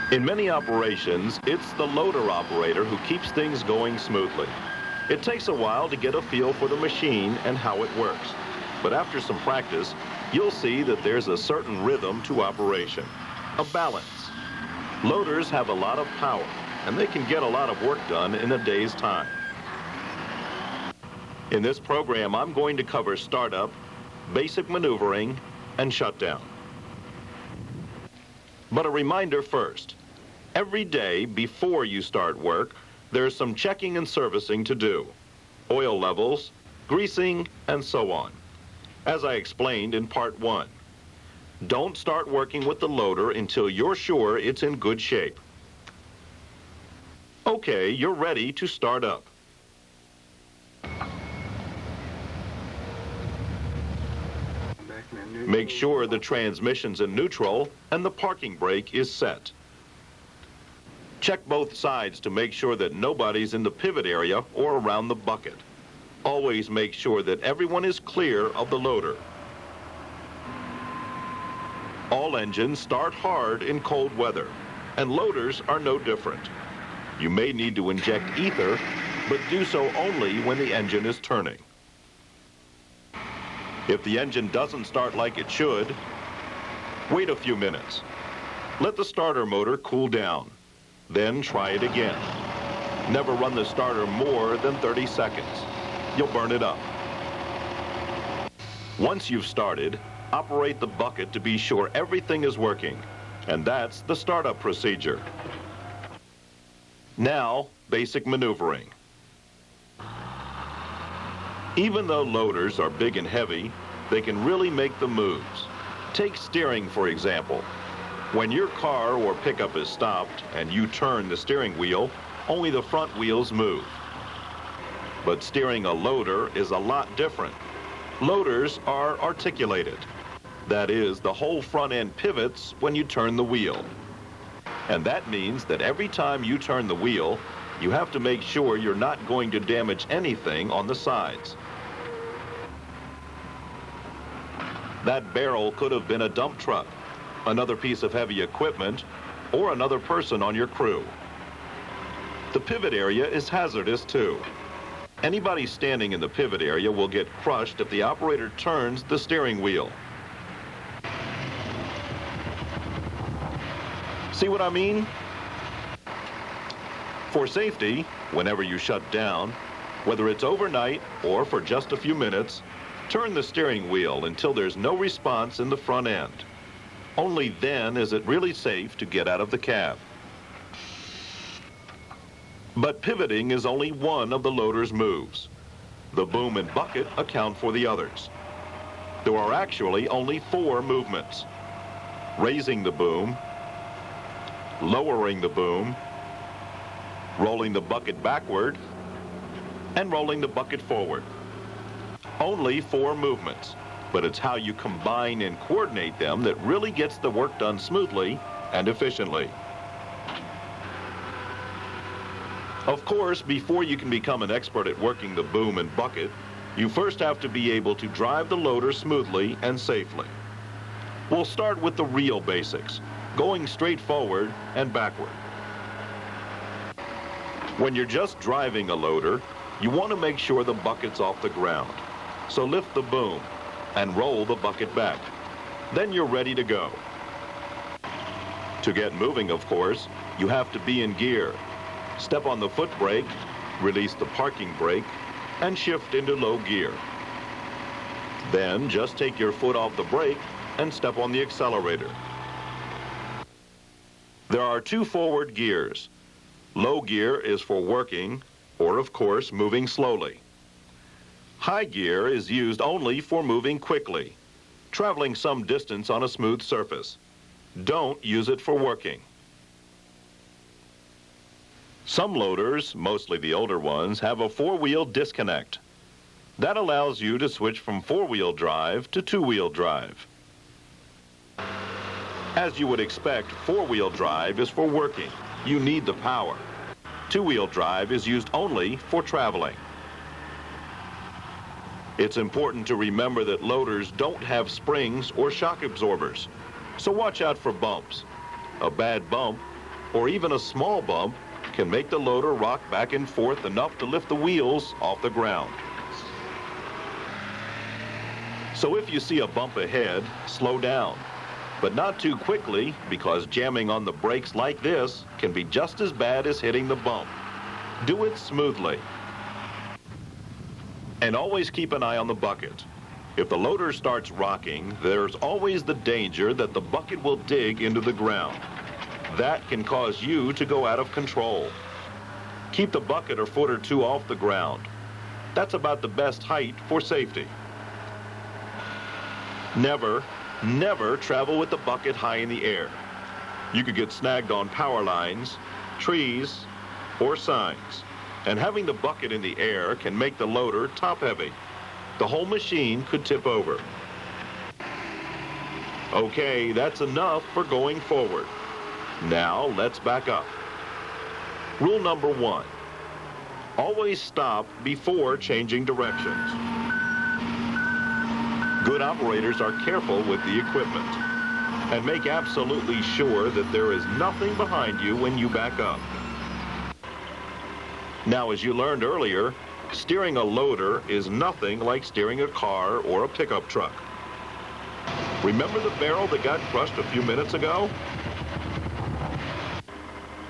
In many operations, it's the loader operator who keeps things going smoothly. It takes a while to get a feel for the machine and how it works. But after some practice, you'll see that there's a certain rhythm to operation, a balance. Loaders have a lot of power, and they can get a lot of work done in a day's time. In this program, I'm going to cover startup, basic maneuvering, and shutdown. But a reminder first. Every day before you start work, there's some checking and servicing to do. Oil levels, greasing, and so on. As I explained in part 1. Don't start working with the loader until you're sure it's in good shape. Okay, you're ready to start up. Make sure the transmission's in neutral and the parking brake is set. Check both sides to make sure that nobody's in the pivot area or around the bucket. Always make sure that everyone is clear of the loader. All engines start hard in cold weather, and loaders are no different. You may need to inject ether, but do so only when the engine is turning. If the engine doesn't start like it should, wait a few minutes. Let the starter motor cool down. Then try it again. Never run the starter more than 30 seconds. You'll burn it up. Once you've started, operate the bucket to be sure everything is working. And that's the startup procedure. Now, basic maneuvering. Even though loaders are big and heavy, they can really make the moves. Take steering, for example. When your car or pickup is stopped and you turn the steering wheel, only the front wheels move. But steering a loader is a lot different. Loaders are articulated. That is, the whole front end pivots when you turn the wheel. And that means that every time you turn the wheel, you have to make sure you're not going to damage anything on the sides. That barrel could have been a dump truck, another piece of heavy equipment, or another person on your crew. The pivot area is hazardous too. Anybody standing in the pivot area will get crushed if the operator turns the steering wheel. See what I mean? For safety, whenever you shut down, whether it's overnight or for just a few minutes, turn the steering wheel until there's no response in the front end. Only then is it really safe to get out of the cab. But pivoting is only one of the loader's moves. The boom and bucket account for the others. There are actually only 4 movements: raising the boom, lowering the boom, rolling the bucket backward, and rolling the bucket forward. Only 4 movements, but it's how you combine and coordinate them that really gets the work done smoothly and efficiently. Of course, before you can become an expert at working the boom and bucket, you first have to be able to drive the loader smoothly and safely. We'll start with the real basics, going straight forward and backward. When you're just driving a loader, you want to make sure the bucket's off the ground. So lift the boom and roll the bucket back. Then you're ready to go. To get moving, of course, you have to be in gear. Step on the foot brake, release the parking brake, and shift into low gear. Then just take your foot off the brake and step on the accelerator. There are 2 forward gears. Low gear is for working, or of course, moving slowly. High gear is used only for moving quickly, traveling some distance on a smooth surface. Don't use it for working. Some loaders, mostly the older ones, have a 4-wheel disconnect. That allows you to switch from 4-wheel drive to 2-wheel drive. As you would expect, 4-wheel drive is for working. You need the power. 2-wheel drive is used only for traveling. It's important to remember that loaders don't have springs or shock absorbers, so watch out for bumps. A bad bump or even a small bump can make the loader rock back and forth enough to lift the wheels off the ground. So if you see a bump ahead, slow down, but not too quickly, because jamming on the brakes like this can be just as bad as hitting the bump. Do it smoothly. And always keep an eye on the bucket. If the loader starts rocking, there's always the danger that the bucket will dig into the ground. That can cause you to go out of control. Keep the bucket a foot or two off the ground. That's about the best height for safety. Never, never travel with the bucket high in the air. You could get snagged on power lines, trees, or signs. And having the bucket in the air can make the loader top-heavy. The whole machine could tip over. Okay, that's enough for going forward. Now, let's back up. Rule number 1. Always stop before changing directions. Good operators are careful with the equipment and make absolutely sure that there is nothing behind you when you back up. Now, as you learned earlier, steering a loader is nothing like steering a car or a pickup truck. Remember the barrel that got crushed a few minutes ago?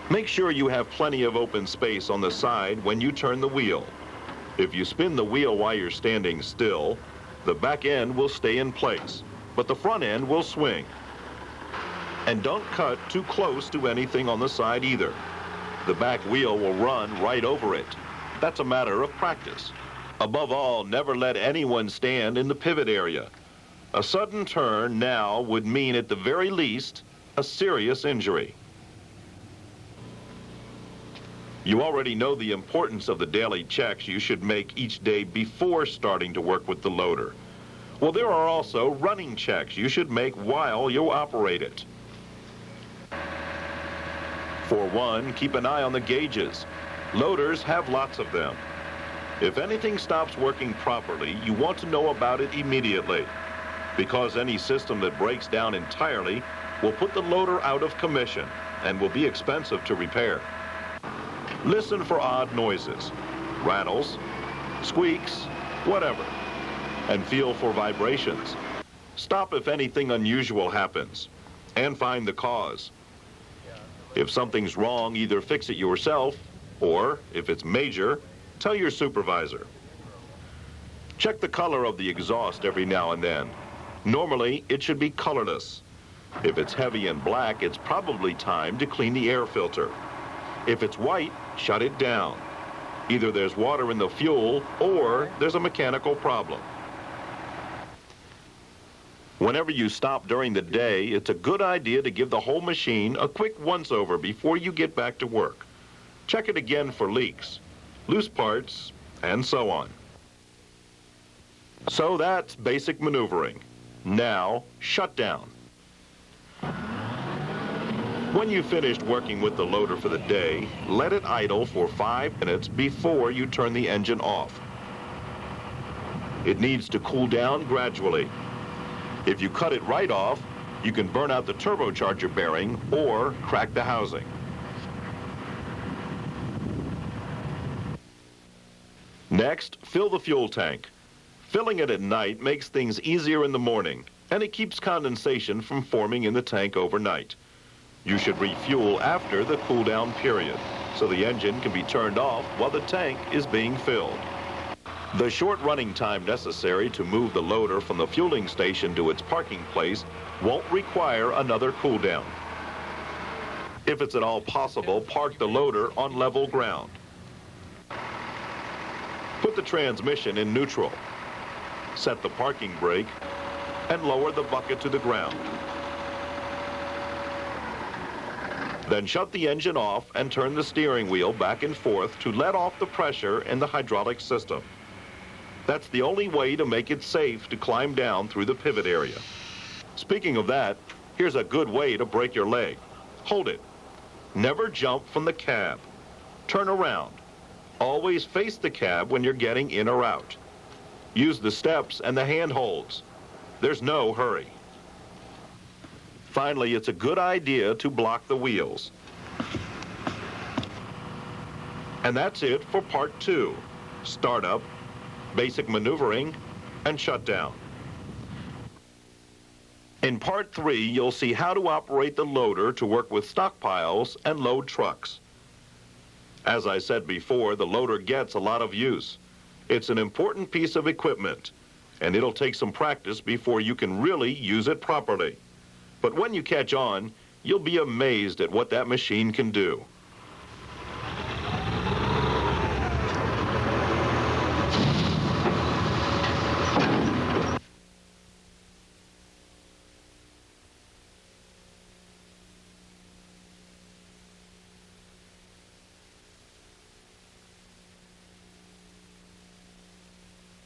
Make sure you have plenty of open space on the side when you turn the wheel. If you spin the wheel while you're standing still, the back end will stay in place, but the front end will swing. And don't cut too close to anything on the side either. The back wheel will run right over it. That's a matter of practice. Above all, never let anyone stand in the pivot area. A sudden turn now would mean, at the very least, a serious injury. You already know the importance of the daily checks you should make each day before starting to work with the loader. Well, there are also running checks you should make while you operate it. For one, keep an eye on the gauges. Loaders have lots of them. If anything stops working properly, you want to know about it immediately, because any system that breaks down entirely will put the loader out of commission and will be expensive to repair. Listen for odd noises, rattles, squeaks, whatever, and feel for vibrations. Stop if anything unusual happens, and find the cause. If something's wrong, either fix it yourself, or, if it's major, tell your supervisor. Check the color of the exhaust every now and then. Normally, it should be colorless. If it's heavy and black, it's probably time to clean the air filter. If it's white, shut it down. Either there's water in the fuel, or there's a mechanical problem. Whenever you stop during the day, it's a good idea to give the whole machine a quick once-over before you get back to work. Check it again for leaks, loose parts, and so on. So that's basic maneuvering. Now, shutdown. When you've finished working with the loader for the day, let it idle for 5 minutes before you turn the engine off. It needs to cool down gradually. If you cut it right off, you can burn out the turbocharger bearing or crack the housing. Next, fill the fuel tank. Filling it at night makes things easier in the morning, and it keeps condensation from forming in the tank overnight. You should refuel after the cool-down period, so the engine can be turned off while the tank is being filled. The short running time necessary to move the loader from the fueling station to its parking place won't require another cool-down. If it's at all possible, park the loader on level ground. Put the transmission in neutral. Set the parking brake and lower the bucket to the ground. Then shut the engine off and turn the steering wheel back and forth to let off the pressure in the hydraulic system. That's the only way to make it safe to climb down through the pivot area. Speaking of that, here's a good way to break your leg. Hold it. Never jump from the cab. Turn around. Always face the cab when you're getting in or out. Use the steps and the handholds. There's no hurry. Finally, it's a good idea to block the wheels. And that's it for Part 2, Startup, Basic Maneuvering, and Shutdown. In Part 3, you'll see how to operate the loader to work with stockpiles and load trucks. As I said before, the loader gets a lot of use. It's an important piece of equipment, and it'll take some practice before you can really use it properly. But when you catch on, you'll be amazed at what that machine can do.